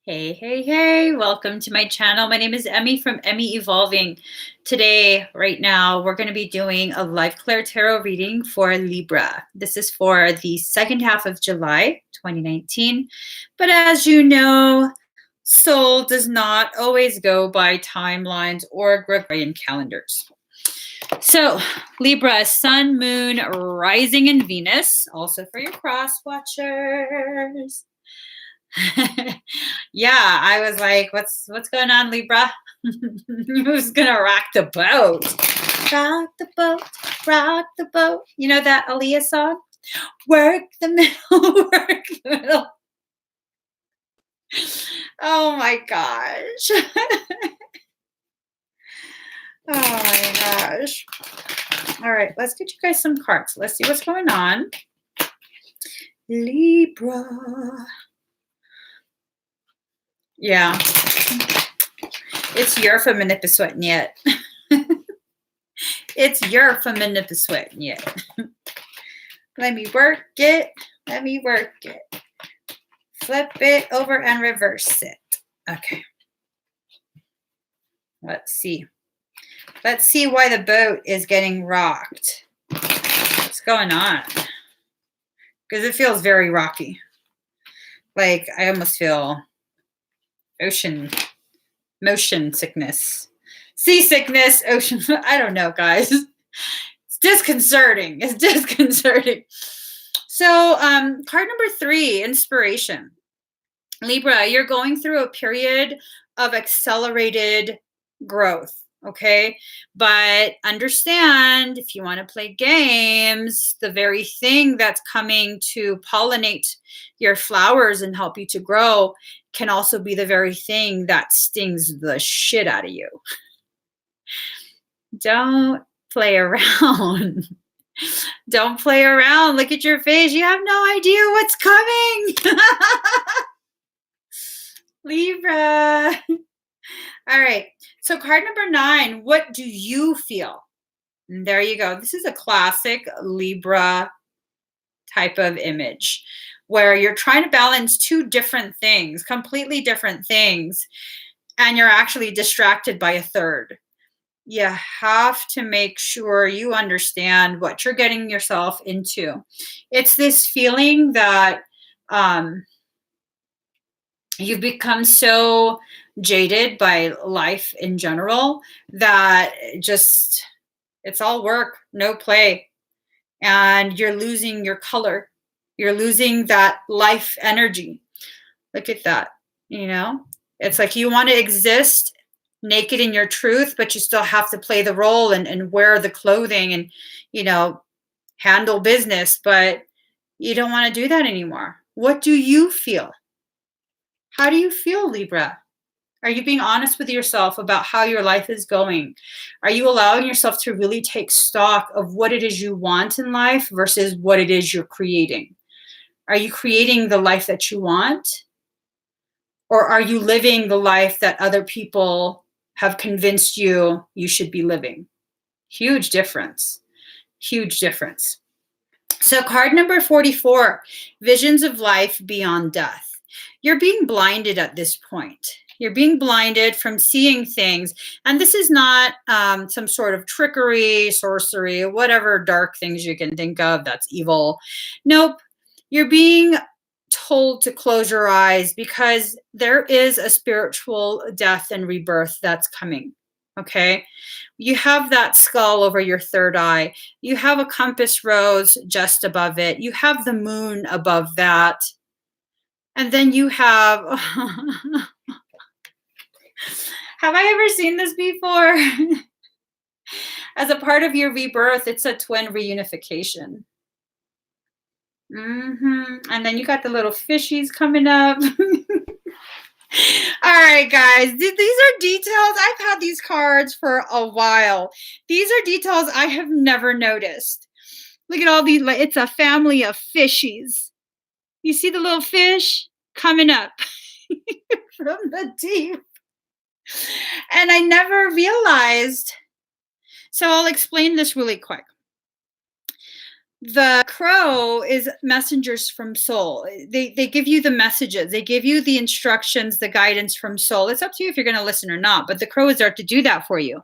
Hey, hey, hey, welcome to my channel. My name is Emmy from Emmy Evolving. Today, right now, we're going to be doing a live clear tarot reading for Libra. This is for the second half of July 2019. But as you know, soul does not always go by timelines or Gregorian calendars. So, Libra, Sun, Moon, Rising, and Venus, also for your cross watchers. Yeah, I was like, what's going on, Libra? Who's gonna rock the boat? Rock the boat, rock the boat. You know that Aaliyah song? Work the middle, work the middle. Oh my gosh. Oh my gosh. All right, let's get you guys some cards. Let's see what's going on. Libra. Yeah. It's your feminipuswetten yet. It's your feminipuswetten yet. Let me work it. Let me work it. Flip it over and reverse it. Okay. Let's see. Let's see why the boat is getting rocked. What's going on? Because it feels very rocky. Like I almost feel motion sickness, seasickness, ocean. I don't know, guys. It's disconcerting. It's disconcerting. So card number 3, inspiration. Libra, you're going through a period of accelerated growth. Okay. But understand, if you want to play games, the very thing that's coming to pollinate your flowers and help you to grow can also be the very thing that stings the shit out of you. Don't play around. Don't play around. Look at your face. You have no idea what's coming. Libra. All right. So card number 9, what do you feel? And there you go. This is a classic Libra type of image where you're trying to balance two different things, completely different things, and you're actually distracted by a third. You have to make sure you understand what you're getting yourself into. It's this feeling that you've become so jaded by life in general that it's all work, no play. And you're losing your color. You're losing that life energy. Look at that. You know, it's like you want to exist naked in your truth, but you still have to play the role and wear the clothing and, you know, handle business, but you don't want to do that anymore. What do you feel? How do you feel, Libra? Are you being honest with yourself about how your life is going? Are you allowing yourself to really take stock of what it is you want in life versus what it is you're creating? Are you creating the life that you want? Or are you living the life that other people have convinced you should be living? Huge difference. Huge difference. So card number 44, visions of life beyond death. You're being blinded at this point. You're being blinded from seeing things. And this is not some sort of trickery, sorcery, whatever dark things you can think of that's evil. Nope. You're being told to close your eyes because there is a spiritual death and rebirth that's coming. Okay. You have that skull over your third eye. You have a compass rose just above it. You have the moon above that. And then you have, have I ever seen this before? As a part of your rebirth, it's a twin reunification. And then you got the little fishies coming up. All right, guys, these are details. I've had these cards for a while. These are details I have never noticed. Look at all these. It's a family of fishies. You see the little fish coming up from the deep. And I never realized. So I'll explain this really quick. The crow is messengers from soul. They give you the messages. They give you the instructions, the guidance from soul. It's up to you if you're going to listen or not, but the crow is there to do that for you.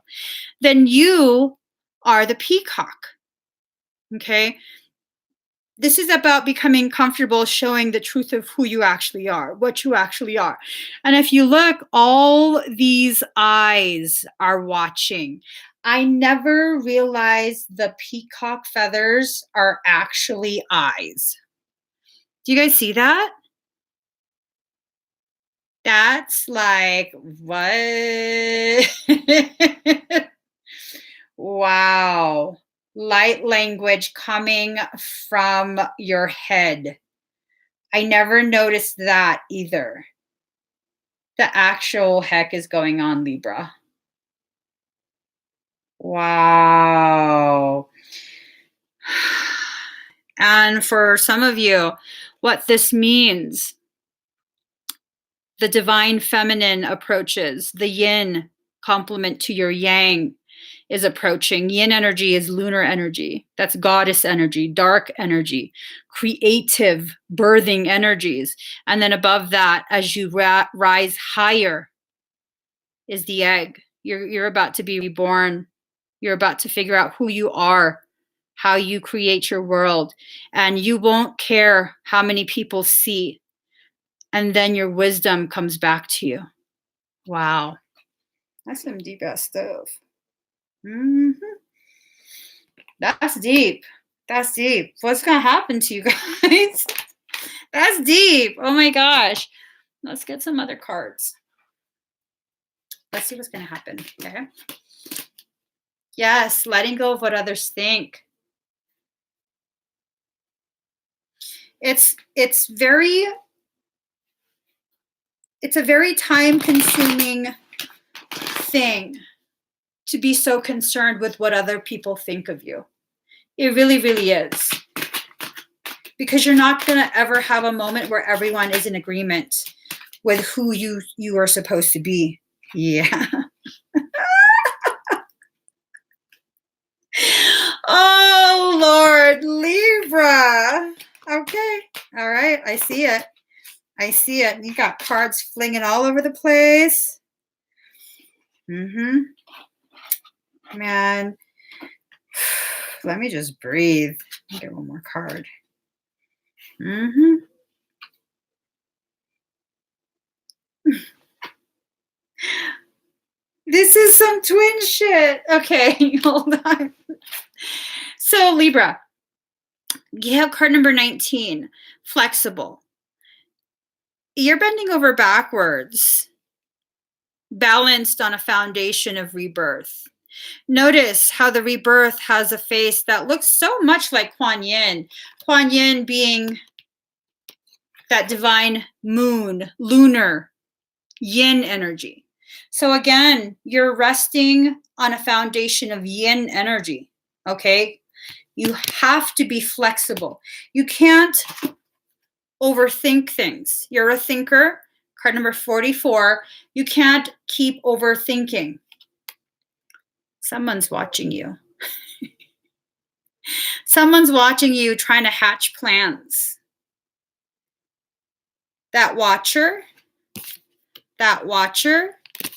Then you are the peacock. Okay? This is about becoming comfortable showing the truth of who you actually are, what you actually are. And if you look, all these eyes are watching. I never realized the peacock feathers are actually eyes. Do you guys see that? That's like, what? Wow. Light language coming from your head. I never noticed that either. The actual heck is going on, Libra? Wow. And for some of you, what this means, the divine feminine approaches, the yin complement to your yang is approaching. Yin energy is lunar energy. That's goddess energy, dark energy, creative, birthing energies. And then above that, as you rise higher, is the egg. You're about to be reborn. You're about to figure out who you are, how you create your world, and you won't care how many people see. And then your wisdom comes back to you. Wow. That's some deep ass stuff. Mm-hmm. That's deep. That's deep. What's going to happen to you guys? That's deep. Oh my gosh. Let's get some other cards. Let's see what's going to happen. Okay. Yes, letting go of what others think. It's a very time-consuming thing to be so concerned with what other people think of you. It really, really is. Because you're not going to ever have a moment where everyone is in agreement with who you are supposed to be. Yeah. Oh, Lord, Libra. Okay. All right. I see it. I see it. You got cards flinging all over the place. Man. Let me just breathe. I'll get one more card. This is some twin shit. Okay, hold on. So, Libra, you have card number 19, flexible. You're bending over backwards, balanced on a foundation of rebirth. Notice how the rebirth has a face that looks so much like Kuan Yin. Kuan Yin being that divine moon, lunar, yin energy. So again, you're resting on a foundation of yin energy, okay? You have to be flexible. You can't overthink things. You're a thinker. Card number 44. You can't keep overthinking. Someone's watching you. Someone's watching you trying to hatch plans. That watcher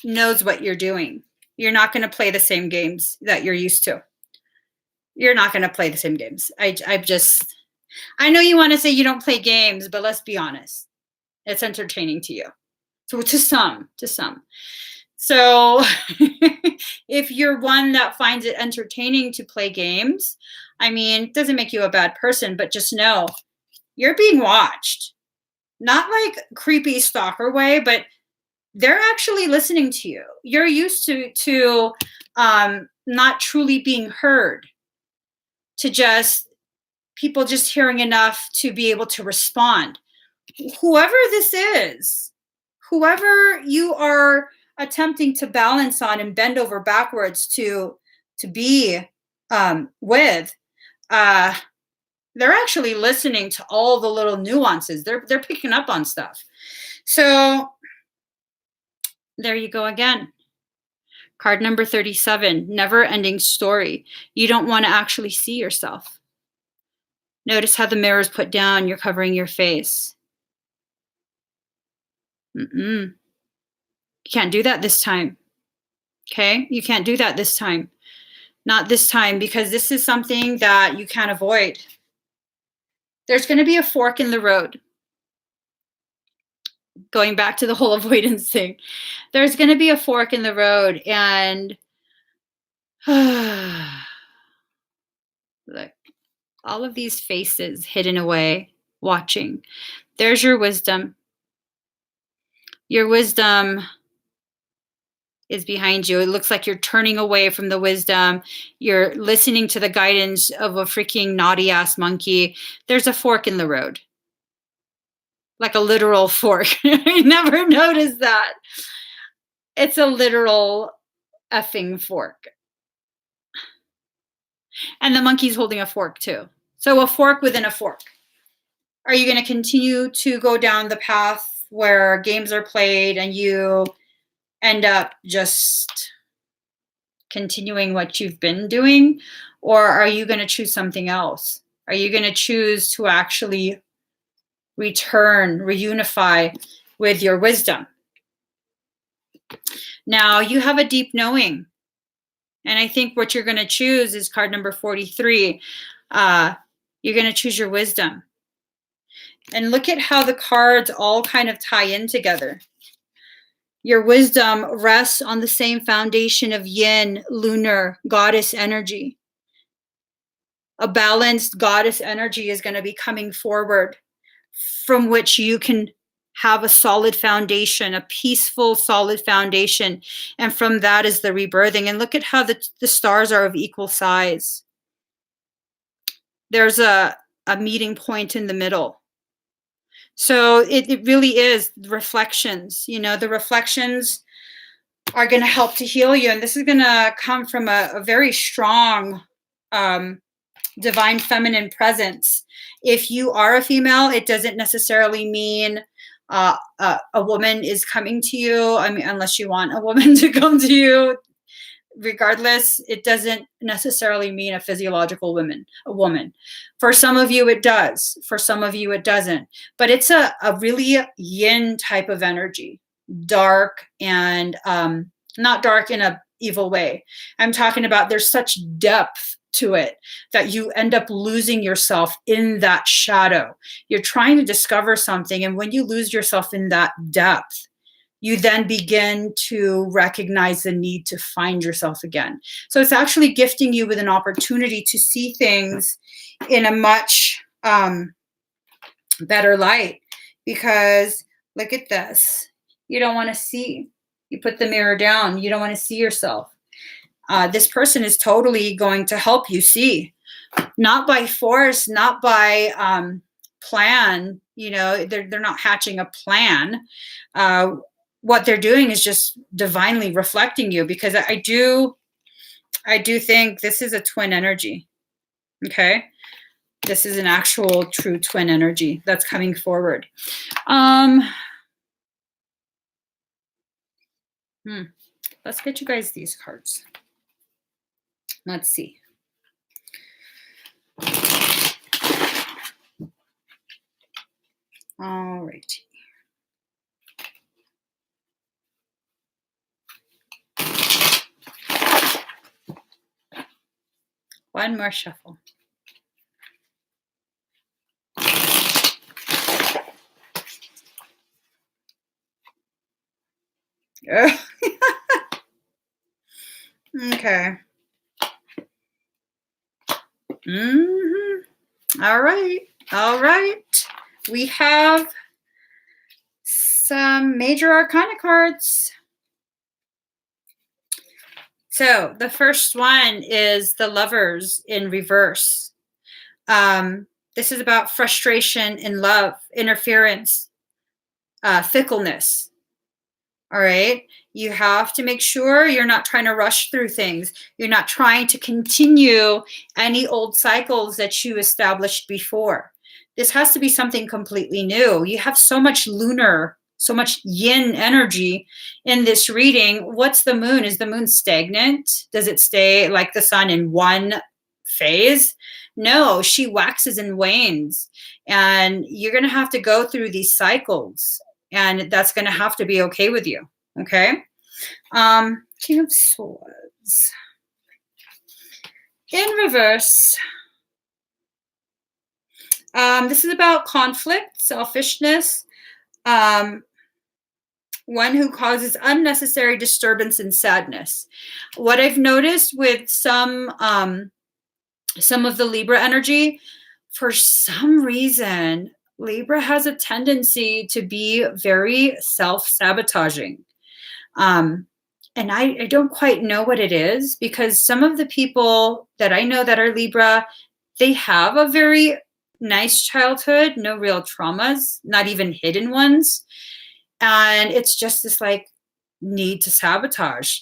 knows what you're doing. You're not going to play the same games that you're used to. You're not going to play the same games. I know you want to say you don't play games, but let's be honest. It's entertaining to you. So to some. So if you're one that finds it entertaining to play games, I mean, it doesn't make you a bad person, but just know you're being watched. Not like creepy stalker way, but they're actually listening to you. You're used to not truly being heard, to just people just hearing enough to be able to respond. Whoever this is, whoever you are attempting to balance on and bend over backwards to be with, they're actually listening to all the little nuances. They're picking up on stuff. So there you go again. Card number 37, never-ending story. You don't want to actually see yourself. Notice how the mirror is put down. You're covering your face. You can't do that this time. Okay? You can't do that this time. Not this time, because this is something that you can't avoid. There's going to be a fork in the road. Going back to the whole avoidance thing. There's going to be a fork in the road, and look, all of these faces hidden away, watching. There's your wisdom. Your wisdom is behind you. It looks like you're turning away from the wisdom. You're listening to the guidance of a freaking naughty ass monkey. There's a fork in the road. Like a literal fork. I never noticed that. It's a literal effing fork. And the monkey's holding a fork too. So a fork within a fork. Are you going to continue to go down the path where games are played and you end up just continuing what you've been doing? Or are you going to choose something else? Are you going to choose to actually return, reunify with your wisdom? Now, you have a deep knowing. And I think what you're going to choose is card number 43. You're going to choose your wisdom. And look at how the cards all kind of tie in together. Your wisdom rests on the same foundation of yin, lunar, goddess energy. A balanced goddess energy is going to be coming forward, from which you can have a solid foundation, a peaceful, solid foundation. And from that is the rebirthing. And look at how the stars are of equal size. There's a meeting point in the middle. So it really is reflections. You know, the reflections are going to help to heal you. And this is going to come from a very strong divine feminine presence. If you are a female, it doesn't necessarily mean a woman is coming to you. I mean, unless you want a woman to come to you. Regardless, it doesn't necessarily mean a physiological a woman. For some of you, it does. For some of you, it doesn't. But it's a really yin type of energy. Dark and not dark in a evil way. I'm talking about there's such depth to it that you end up losing yourself in that shadow. You're trying to discover something, and when you lose yourself in that depth, you then begin to recognize the need to find yourself again. So it's actually gifting you with an opportunity to see things in a much better light, because look at this. You don't want to see. You put the mirror down. You don't want to see yourself. This person is totally going to help you see, not by force, not by plan. You know, they're not hatching a plan. What they're doing is just divinely reflecting you, because I do think this is a twin energy. Okay, this is an actual true twin energy that's coming forward. Let's get you guys these cards. Let's see. All right. One more shuffle. Okay. All right. All right. We have some major arcana cards. So the first one is the Lovers in reverse. This is about frustration in love, interference, fickleness. All right. You have to make sure you're not trying to rush through things. You're not trying to continue any old cycles that you established before. This has to be something completely new. You have so much lunar, so much yin energy in this reading. What's the moon? Is the moon stagnant? Does it stay like the sun in one phase? No, she waxes and wanes. And you're going to have to go through these cycles. And that's going to have to be okay with you. Okay. King of Swords. In reverse. This is about conflict, selfishness, one who causes unnecessary disturbance and sadness. What I've noticed with some of the Libra energy, for some reason, Libra has a tendency to be very self-sabotaging. And I don't quite know what it is, because some of the people that I know that are Libra, they have a very nice childhood, no real traumas, not even hidden ones. And it's just this like need to sabotage,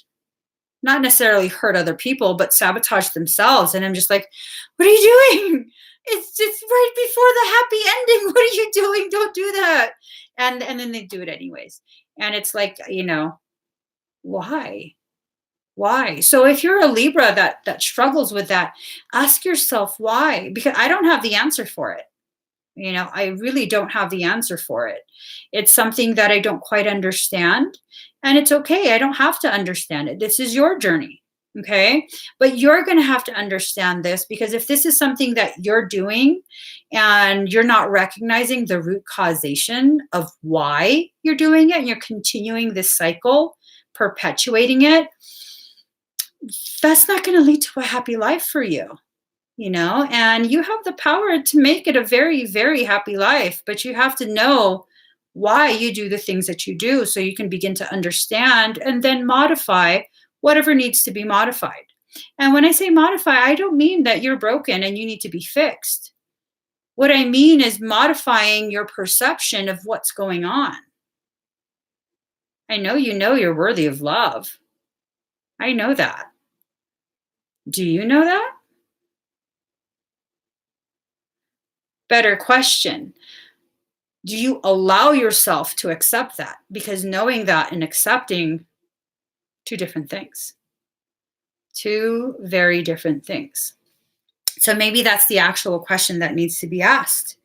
not necessarily hurt other people, but sabotage themselves. And I'm just like, what are you doing? It's right before the happy ending. What are you doing? Don't do that. And then they do it anyways. And it's like, why? Why? So if you're a Libra that struggles with that, ask yourself why, because I don't have the answer for it. I really don't have the answer for it. It's something that I don't quite understand, and it's okay. I don't have to understand it. This is your journey. Okay. But you're going to have to understand this, because if this is something that you're doing and you're not recognizing the root causation of why you're doing it, and you're continuing this cycle, perpetuating it, that's not going to lead to a happy life for you. And you have the power to make it a very, very happy life, but you have to know why you do the things that you do, so you can begin to understand and then modify whatever needs to be modified. And when I say modify, I don't mean that you're broken and you need to be fixed. What I mean is modifying your perception of what's going on. I know you're worthy of love. I know that. Do you know that? Better question. Do you allow yourself to accept that? Because knowing that and accepting, two different things. Two very different things. So maybe that's the actual question that needs to be asked.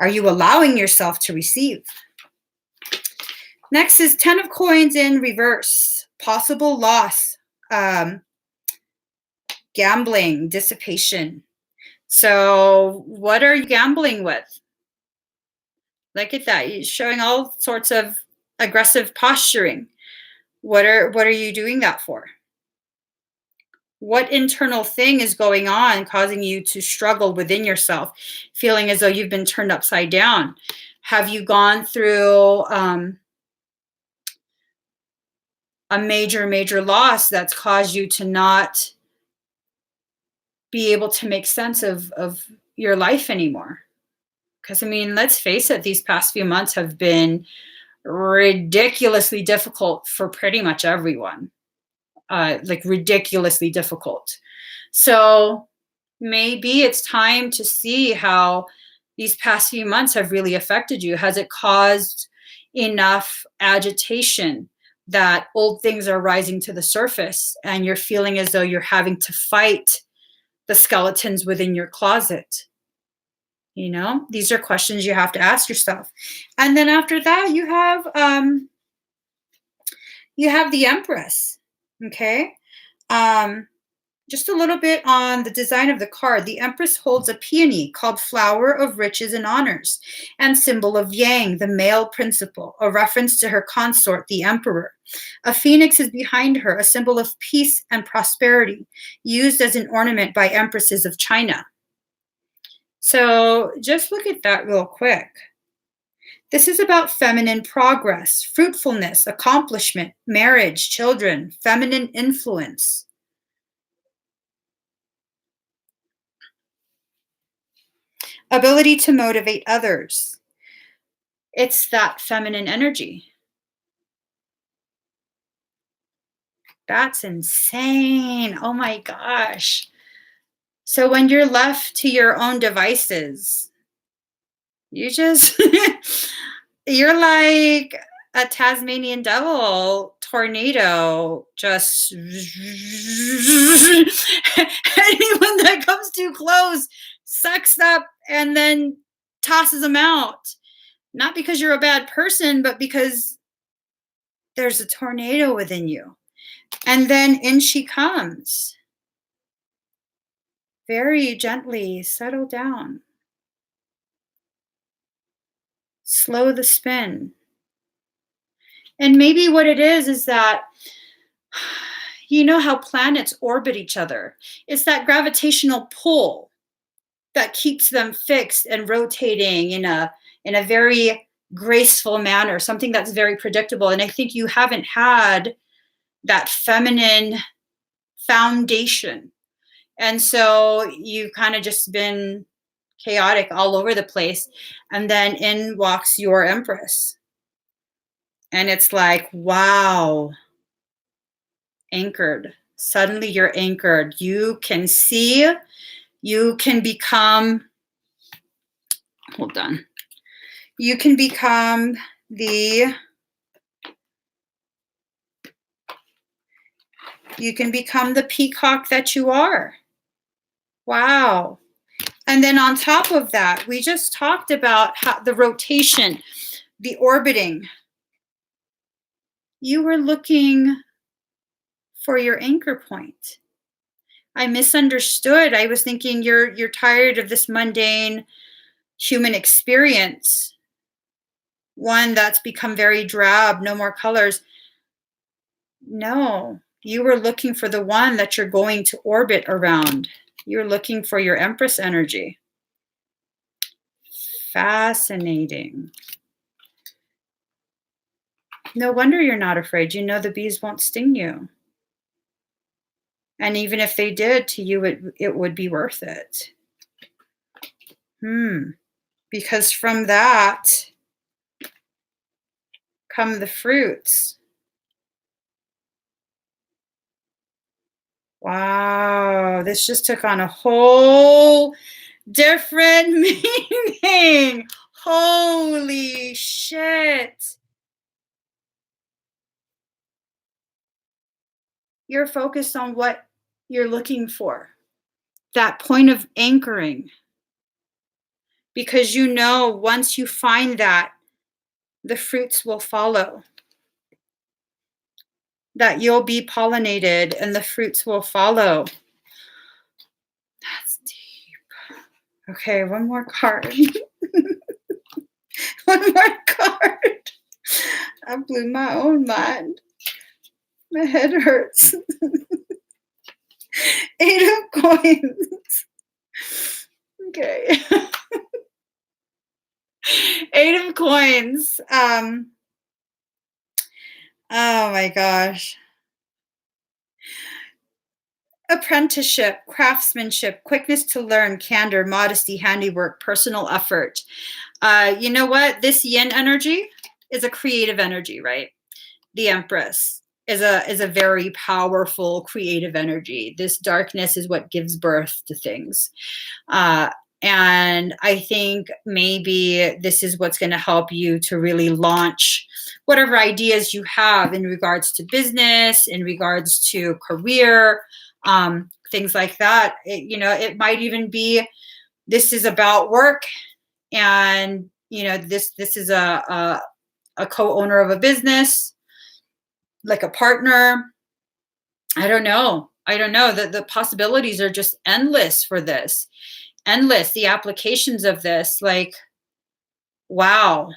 Are you allowing yourself to receive? Next is 10 of Coins in reverse. Possible loss, gambling, dissipation. So what are you gambling with? Look at that. You're showing all sorts of aggressive posturing. What are you doing that for? What internal thing is going on causing you to struggle within yourself, feeling as though you've been turned upside down? Have you gone through a major loss that's caused you to not be able to make sense of your life anymore? Because, let's face it, these past few months have been ridiculously difficult for pretty much everyone. Ridiculously difficult. So maybe it's time to see how these past few months have really affected you. Has it caused enough agitation that old things are rising to the surface and you're feeling as though you're having to fight the skeletons within your closet? These are questions you have to ask yourself. And then after that, you have the Empress. Okay. Just a little bit on the design of the card. The Empress holds a peony called Flower of Riches and Honors, and symbol of Yang, the male principle, a reference to her consort, the Emperor. A phoenix is behind her, a symbol of peace and prosperity, used as an ornament by empresses of China. So just look at that real quick. This is about feminine progress, fruitfulness, accomplishment, marriage, children, feminine influence. Ability to motivate others. It's that feminine energy. That's insane. Oh my gosh. So when you're left to your own devices, you're like a Tasmanian devil tornado just anyone that comes too close sucks up and then tosses them out. Not because you're a bad person, but because there's a tornado within you. And then in she comes. Very gently settle down. Slow the spin. And maybe what it is that you know how planets orbit each other. It's that gravitational pull that keeps them fixed and rotating in a very graceful manner, something that's very predictable. And I think you haven't had that feminine foundation. And so you've kind of just been chaotic all over the place. And then in walks your empress. And it's like, wow, anchored. Suddenly you're anchored. You can see, you can become, hold on. You can become the peacock that you are. Wow. And then on top of that, we just talked about how the rotation, the orbiting. You were looking for your anchor point. I misunderstood. I was thinking you're tired of this mundane human experience, one that's become very drab, no more colors. No, you were looking for the one that you're going to orbit around. You're looking for your empress energy. Fascinating. No wonder you're not afraid. You know the bees won't sting you. And even if they did, to you, it would be worth it. Because from that come the fruits. Wow, this just took on a whole different meaning. Holy shit. You're focused on what you're looking for, that point of anchoring. Because you know once you find that, the fruits will follow. That you'll be pollinated and the fruits will follow. That's deep. Okay, one more card. One more card. I blew my own mind. My head hurts. 8 of coins. Okay. 8 of coins. Oh my gosh. Apprenticeship, craftsmanship, quickness to learn, candor, modesty, handiwork, personal effort. You know what? This yin energy is a creative energy, right? The empress is a very powerful creative energy. This darkness is what gives birth to things. And I think maybe this is what's going to help you to really launch whatever ideas you have in regards to business, in regards to career, things like that. It might even be, this is about work, and this is a co-owner of a business, like a partner. I don't know. The possibilities are just endless for this. Endless. The applications of this, like, wow.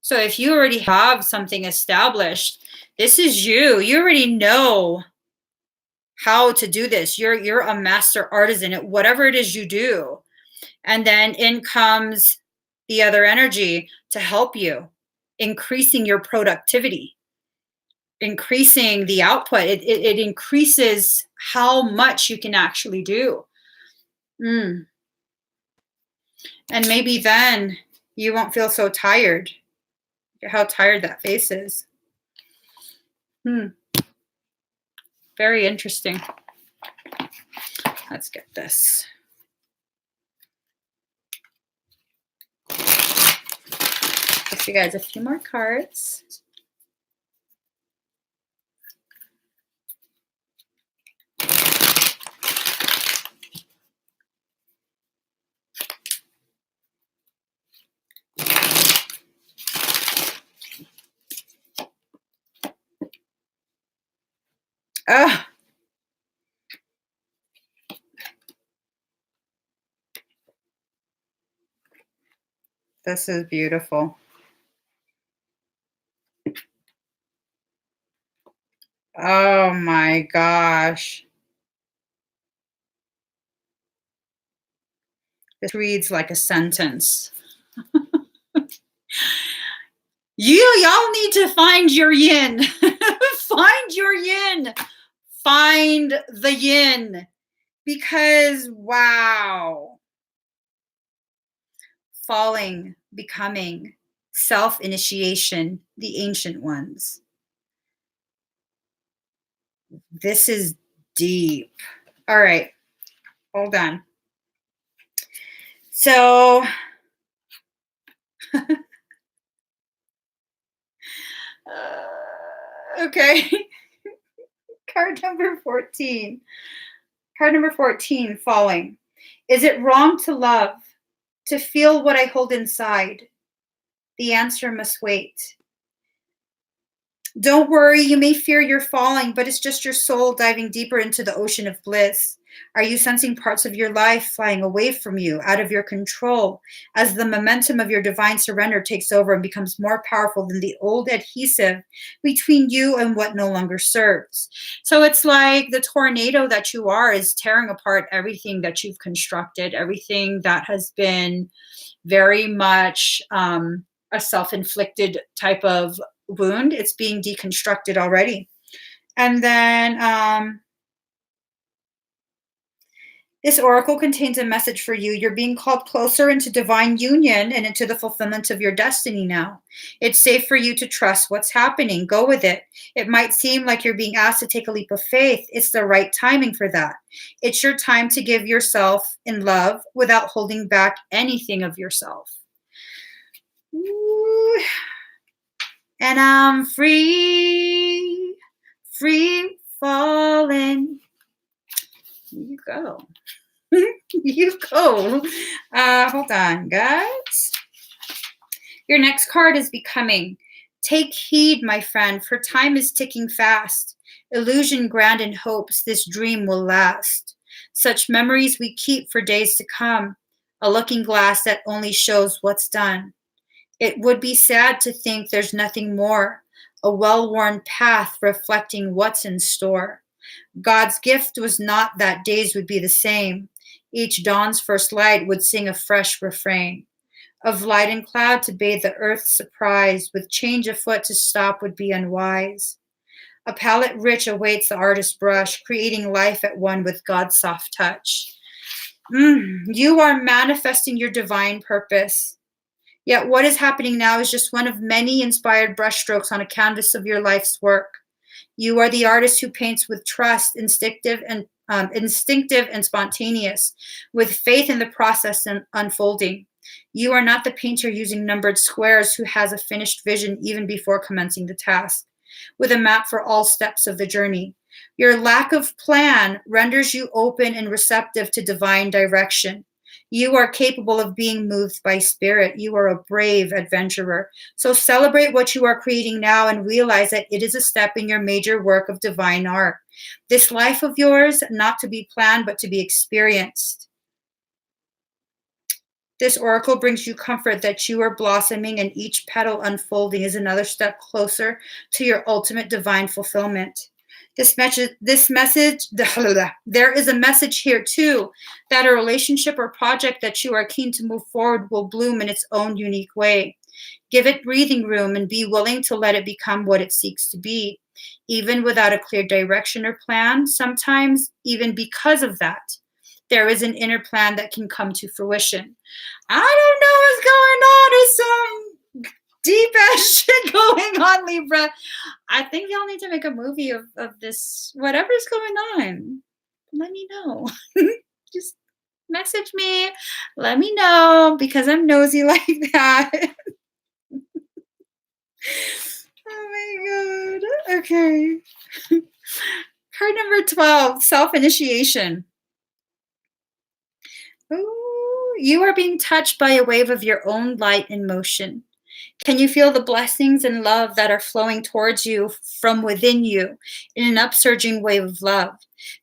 So if you already have something established, this is you. You already know how to do this. You're a master artisan at whatever it is you do. And then in comes the other energy to help you, increasing your productivity, increasing the output. It increases how much you can actually do. And maybe then you won't feel so tired. Look at how tired that face is. Very interesting. Let's get this. Let's you guys a few more cards. Oh, this is beautiful. Oh my gosh. This reads like a sentence. Y'all need to find your yin. Find your yin. Find the yin. Because wow. Falling, becoming, self-initiation, the ancient ones. This is deep. All right. Hold on. So okay. Card number 14. Card number 14, falling. Is it wrong to love, to feel what I hold inside? The answer must wait. Don't worry, you may fear you're falling, but it's just your soul diving deeper into the ocean of bliss. Are you sensing parts of your life flying away from you, out of your control, as the momentum of your divine surrender takes over and becomes more powerful than the old adhesive between you and what no longer serves? So it's like the tornado that you are is tearing apart everything that you've constructed, everything that has been very much a self-inflicted type of wound. It's being deconstructed already. And then this oracle contains a message for you. You're being called closer into divine union and into the fulfillment of your destiny now. It's safe for you to trust what's happening. Go with it. It might seem like you're being asked to take a leap of faith. It's the right timing for that. It's your time to give yourself in love without holding back anything of yourself. Ooh. And I'm free, free falling. You go. You go. Hold on, guys. Your next card is becoming. Take heed, my friend, for time is ticking fast. Illusion grand in hopes this dream will last. Such memories we keep for days to come. A looking glass that only shows what's done. It would be sad to think there's nothing more. A well-worn path reflecting what's in store. God's gift was not that days would be the same. Each dawn's first light would sing a fresh refrain. Of light and cloud to bathe the earth's surprise, with change afoot to stop would be unwise. A palette rich awaits the artist's brush, creating life at one with God's soft touch. You are manifesting your divine purpose. Yet what is happening now is just one of many inspired brushstrokes on a canvas of your life's work. You are the artist who paints with trust, instinctive and spontaneous, with faith in the process and unfolding. You are not the painter using numbered squares who has a finished vision even before commencing the task, with a map for all steps of the journey. Your lack of plan renders you open and receptive to divine direction. You are capable of being moved by spirit. You are a brave adventurer. So celebrate what you are creating now and realize that it is a step in your major work of divine art. This life of yours, not to be planned, but to be experienced. This oracle brings you comfort that you are blossoming and each petal unfolding is another step closer to your ultimate divine fulfillment. This message, there is a message here too, that a relationship or project that you are keen to move forward will bloom in its own unique way. Give it breathing room and be willing to let it become what it seeks to be, even without a clear direction or plan. Sometimes, even because of that, there is an inner plan that can come to fruition. I don't know what's going on. There's some deep ass shit going on, Libra. I think y'all need to make a movie of this, whatever's going on. Let me know. Just message me. Let me know because I'm nosy like that. Oh my God. Okay. Card number 12, self-initiation. Ooh, you are being touched by a wave of your own light and motion. Can you feel the blessings and love that are flowing towards you from within you in an upsurging wave of love?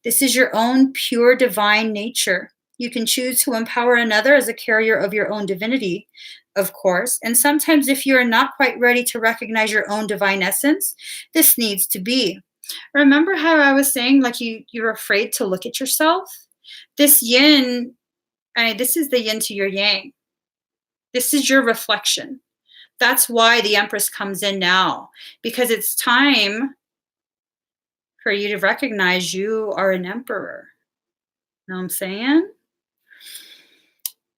This is your own pure divine nature. You can choose to empower another as a carrier of your own divinity, of course. And sometimes, if you're not quite ready to recognize your own divine essence, this needs to be. Remember how I was saying, like, you're afraid to look at yourself? This yin, this is the yin to your yang. This is your reflection. That's why the empress comes in now, because it's time for you to recognize you are an emperor. Know what I'm saying?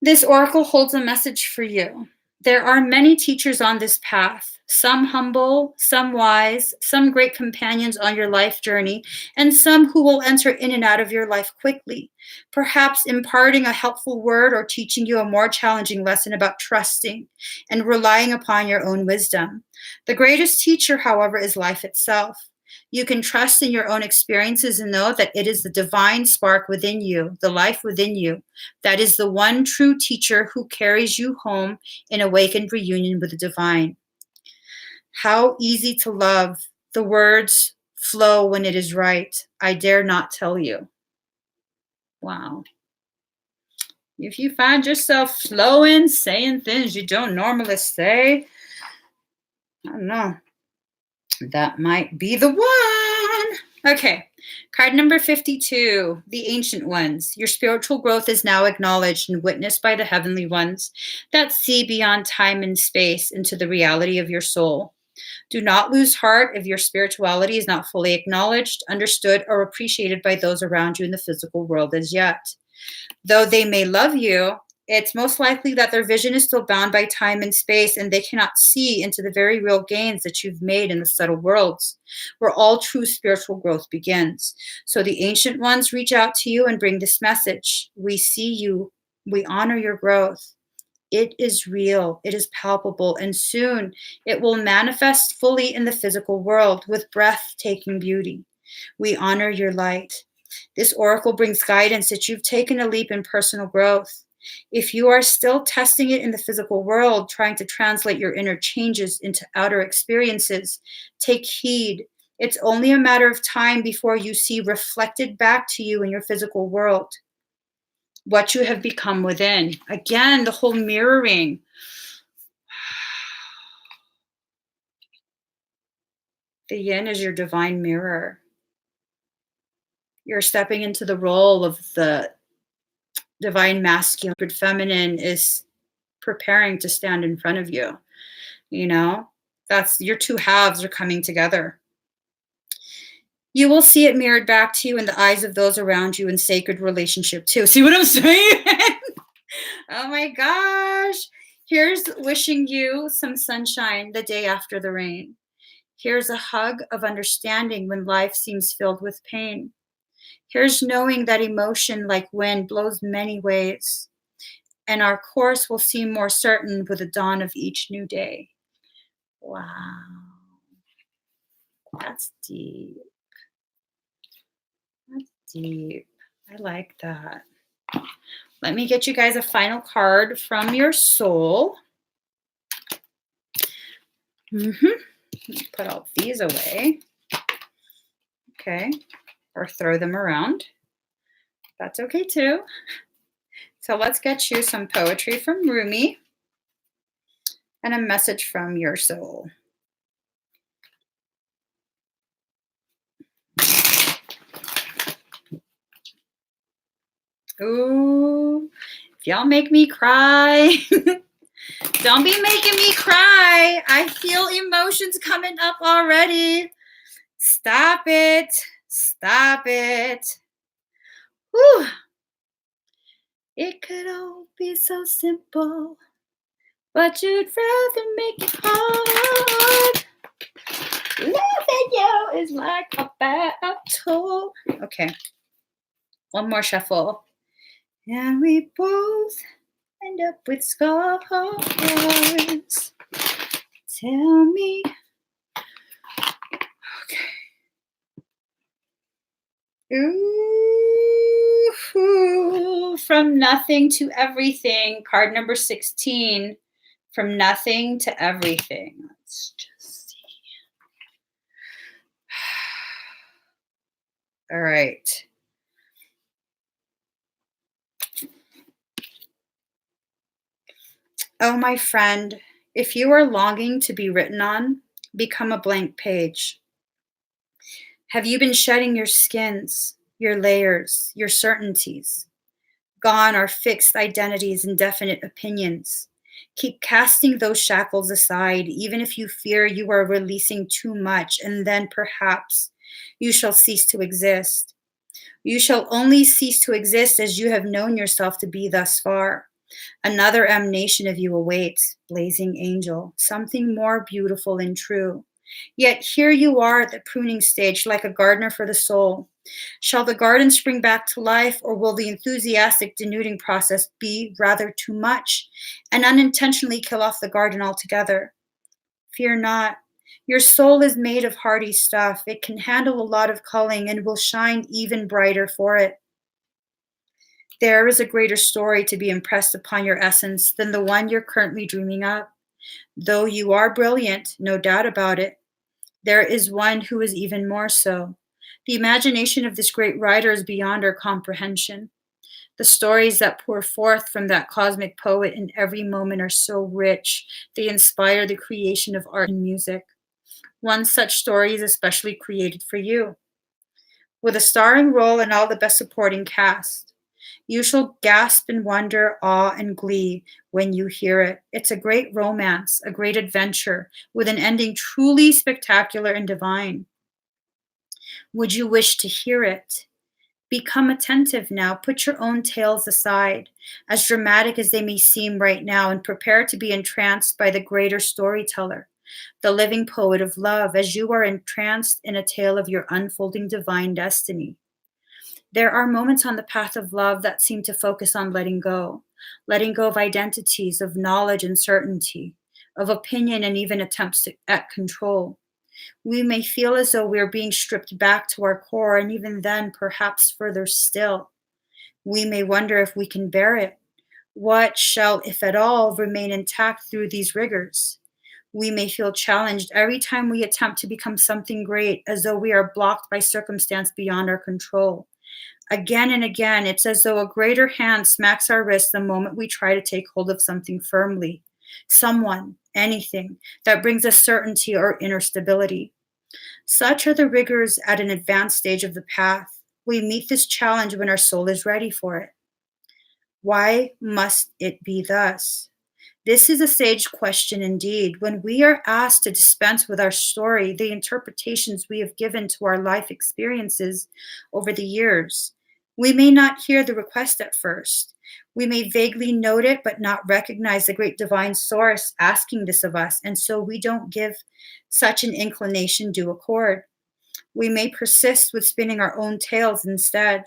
This oracle holds a message for you. There are many teachers on this path, some humble, some wise, some great companions on your life journey, and some who will enter in and out of your life quickly, perhaps imparting a helpful word or teaching you a more challenging lesson about trusting and relying upon your own wisdom. The greatest teacher, however, is life itself. You can trust in your own experiences and know that it is the divine spark within you, the life within you, that is the one true teacher who carries you home in awakened reunion with the divine. How easy to love. The words flow when it is right. I dare not tell you. Wow. If you find yourself flowing, saying things you don't normally say, I don't know. That might be the one. Okay. Card number 52, the ancient ones. Your spiritual growth is now acknowledged and witnessed by the heavenly ones that see beyond time and space into the reality of your soul. Do not lose heart if your spirituality is not fully acknowledged, understood, or appreciated by those around you in the physical world as yet. Though they may love you, it's most likely that their vision is still bound by time and space, and they cannot see into the very real gains that you've made in the subtle worlds, where all true spiritual growth begins. So the ancient ones reach out to you and bring this message. We see you. We honor your growth. It is real. It is palpable, and soon it will manifest fully in the physical world with breathtaking beauty. We honor your light. This oracle brings guidance that you've taken a leap in personal growth. If you are still testing it in the physical world, trying to translate your inner changes into outer experiences, take heed. It's only a matter of time before you see reflected back to you in your physical world what you have become within. Again, the whole mirroring. The yin is your divine mirror. You're stepping into the role of the divine masculine. Feminine is preparing to stand in front of you. You know, that's your two halves are coming together. You will see it mirrored back to you in the eyes of those around you in sacred relationship too. See what I'm saying? Oh my gosh. Here's wishing you some sunshine the day after the rain. Here's a hug of understanding when life seems filled with pain. Here's knowing that emotion like wind blows many ways, and our course will seem more certain with the dawn of each new day. Wow. That's deep. That's deep. I like that. Let me get you guys a final card from your soul. Put all these away. Okay. Or throw them around. That's okay too. So let's get you some poetry from Rumi and a message from your soul. Ooh, if y'all make me cry, don't be making me cry. I feel emotions coming up already. Stop it. Stop it. Whew. It could all be so simple, but you'd rather make it hard. Loving you is like a battle. Okay. One more shuffle. And we both end up with scars. Tell me. Okay. Ooh, from nothing to everything. Card number 16. From nothing to everything. Let's just see. All right. Oh, my friend, if you are longing to be written on, become a blank page. Have you been shedding your skins, your layers, your certainties? Gone are fixed identities and definite opinions. Keep casting those shackles aside, even if you fear you are releasing too much, and then perhaps you shall cease to exist. You shall only cease to exist as you have known yourself to be thus far. Another emanation of you awaits, blazing angel, something more beautiful and true. Yet here you are at the pruning stage, like a gardener for the soul. Shall the garden spring back to life, or will the enthusiastic denuding process be rather too much and unintentionally kill off the garden altogether? Fear not. Your soul is made of hardy stuff. It can handle a lot of culling and will shine even brighter for it. There is a greater story to be impressed upon your essence than the one you're currently dreaming of. Though you are brilliant, no doubt about it, there is one who is even more so. The imagination of this great writer is beyond our comprehension. The stories that pour forth from that cosmic poet in every moment are so rich, they inspire the creation of art and music. One such story is especially created for you, with a starring role and all the best supporting cast. You shall gasp in wonder, awe, and glee when you hear it. It's a great romance, a great adventure, with an ending truly spectacular and divine. Would you wish to hear it? Become attentive now. Put your own tales aside, as dramatic as they may seem right now, and prepare to be entranced by the greater storyteller, the living poet of love, as you are entranced in a tale of your unfolding divine destiny. There are moments on the path of love that seem to focus on letting go of identities, of knowledge and certainty, of opinion and even attempts at control. We may feel as though we are being stripped back to our core, and even then, perhaps further still. We may wonder if we can bear it. What shall, if at all, remain intact through these rigors? We may feel challenged every time we attempt to become something great, as though we are blocked by circumstance beyond our control. Again and again, it's as though a greater hand smacks our wrist the moment we try to take hold of something firmly, someone, anything that brings us certainty or inner stability. Such are the rigors at an advanced stage of the path. We meet this challenge when our soul is ready for it. Why must it be thus? This is a sage question indeed. When we are asked to dispense with our story, the interpretations we have given to our life experiences over the years, we may not hear the request at first. We may vaguely note it, but not recognize the great divine source asking this of us, and so we don't give such an inclination due accord. We may persist with spinning our own tales instead.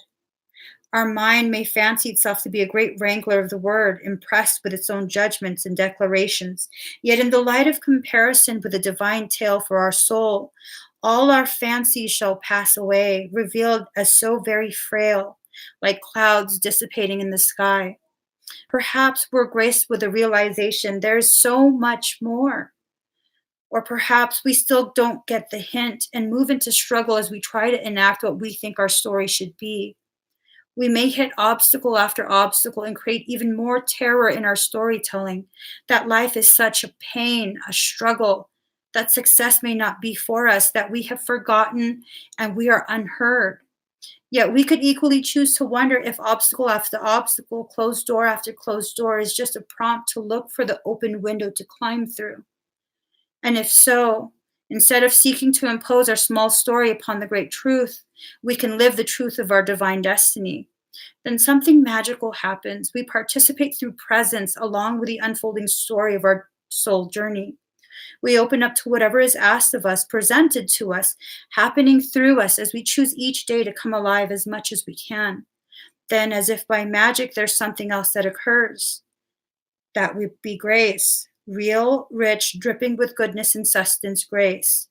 Our mind may fancy itself to be a great wrangler of the word, impressed with its own judgments and declarations. Yet, in the light of comparison with the divine tale for our soul, all our fancies shall pass away, revealed as so very frail, like clouds dissipating in the sky. Perhaps we're graced with the realization there's so much more. Or perhaps we still don't get the hint and move into struggle as we try to enact what we think our story should be. We may hit obstacle after obstacle and create even more terror in our storytelling, that life is such a pain, a struggle, that success may not be for us, that we have forgotten and we are unheard. Yet we could equally choose to wonder if obstacle after obstacle, closed door after closed door is just a prompt to look for the open window to climb through. And if so, instead of seeking to impose our small story upon the great truth, we can live the truth of our divine destiny. Then something magical happens. We participate through presence along with the unfolding story of our soul journey. We open up to whatever is asked of us, presented to us, happening through us as we choose each day to come alive as much as we can. Then, as if by magic, there's something else that occurs. That would be grace, real, rich, dripping with goodness and sustenance grace.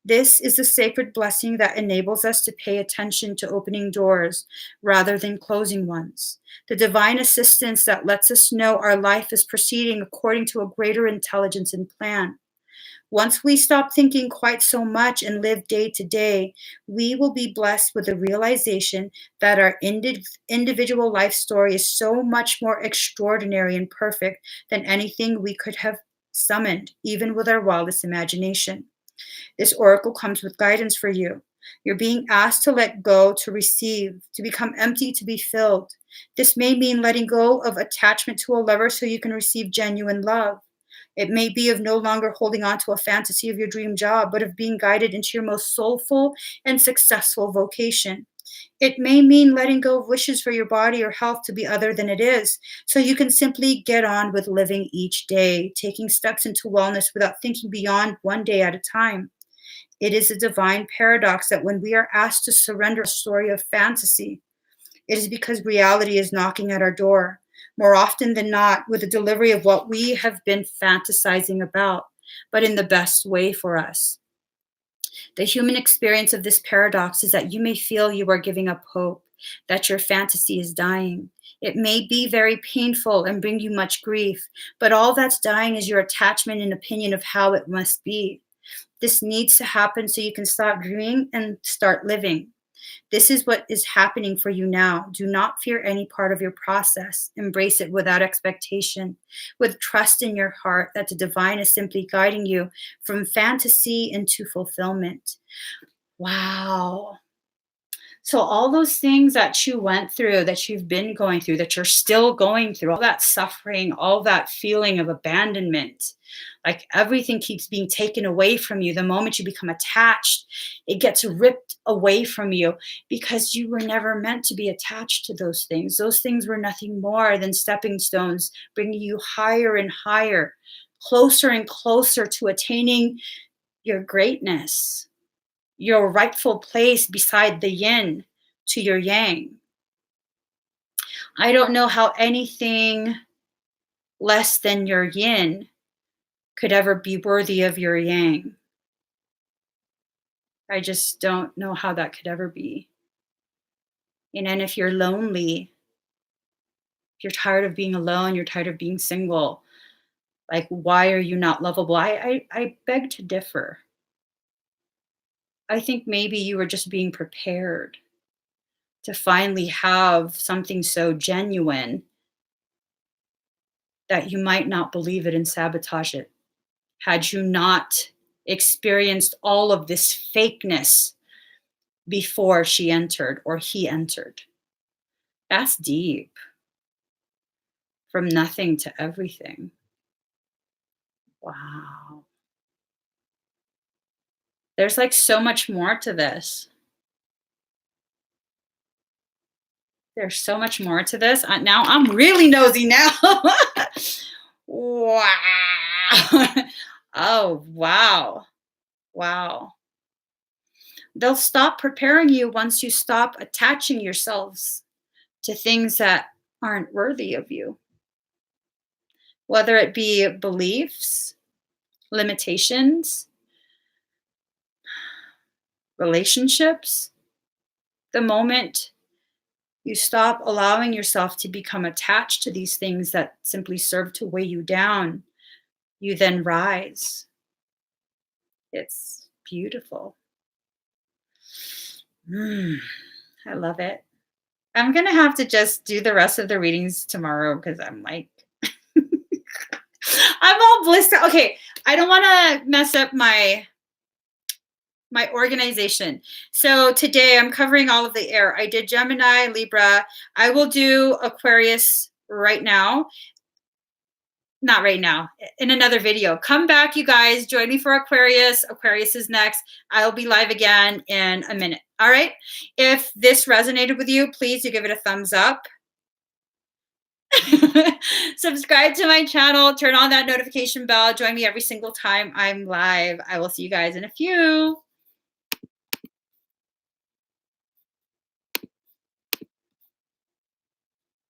This is the sacred blessing that enables us to pay attention to opening doors rather than closing ones. The divine assistance that lets us know our life is proceeding according to a greater intelligence and plan. Once we stop thinking quite so much and live day to day, we will be blessed with the realization that our individual life story is so much more extraordinary and perfect than anything we could have summoned, even with our wildest imagination. This oracle comes with guidance for you. You're being asked to let go, to receive, to become empty, to be filled. This may mean letting go of attachment to a lover so you can receive genuine love. It may be of no longer holding on to a fantasy of your dream job, but of being guided into your most soulful and successful vocation. It may mean letting go of wishes for your body or health to be other than it is, so you can simply get on with living each day, taking steps into wellness without thinking beyond one day at a time. It is a divine paradox that when we are asked to surrender a story of fantasy, it is because reality is knocking at our door, more often than not, with a delivery of what we have been fantasizing about, but in the best way for us. The human experience of this paradox is that you may feel you are giving up hope, that your fantasy is dying. It may be very painful and bring you much grief, but all that's dying is your attachment and opinion of how it must be. This needs to happen so you can stop dreaming and start living. This is what is happening for you now. Do not fear any part of your process. Embrace it without expectation, with trust in your heart that the divine is simply guiding you from fantasy into fulfillment. Wow. So all those things that you went through, that you've been going through, that you're still going through, all that suffering, all that feeling of abandonment, like everything keeps being taken away from you. The moment you become attached, it gets ripped away from you because you were never meant to be attached to those things. Those things were nothing more than stepping stones, bringing you higher and higher, closer and closer to attaining your greatness, your rightful place beside the yin to your yang. I don't know how anything less than your yin could ever be worthy of your yang. I just don't know how that could ever be. And then if you're lonely, if you're tired of being alone, you're tired of being single, like why are you not lovable? I beg to differ. I think maybe you were just being prepared to finally have something so genuine that you might not believe it and sabotage it. Had you not experienced all of this fakeness before she entered or he entered. That's deep. From nothing to everything. Wow. There's like so much more to this. There's so much more to this. Now I'm really nosy now. Wow. Oh, wow. Wow. They'll stop preparing you once you stop attaching yourselves to things that aren't worthy of you, whether it be beliefs, limitations, relationships. The moment you stop allowing yourself to become attached to these things that simply serve to weigh you down, you then rise. It's beautiful. I love it. I'm going to have to just do the rest of the readings tomorrow because I'm like, I'm all blistered. Okay, I don't want to mess up my organization. So today I'm covering all of the air. I did Gemini, Libra. I will do Aquarius right now. Not right now, in another video. Come back, you guys. Join me for Aquarius. Aquarius is next. I'll be live again in a minute. All right. If this resonated with you, please do give it a thumbs up. Subscribe to my channel. Turn on that notification bell. Join me every single time I'm live. I will see you guys in a few.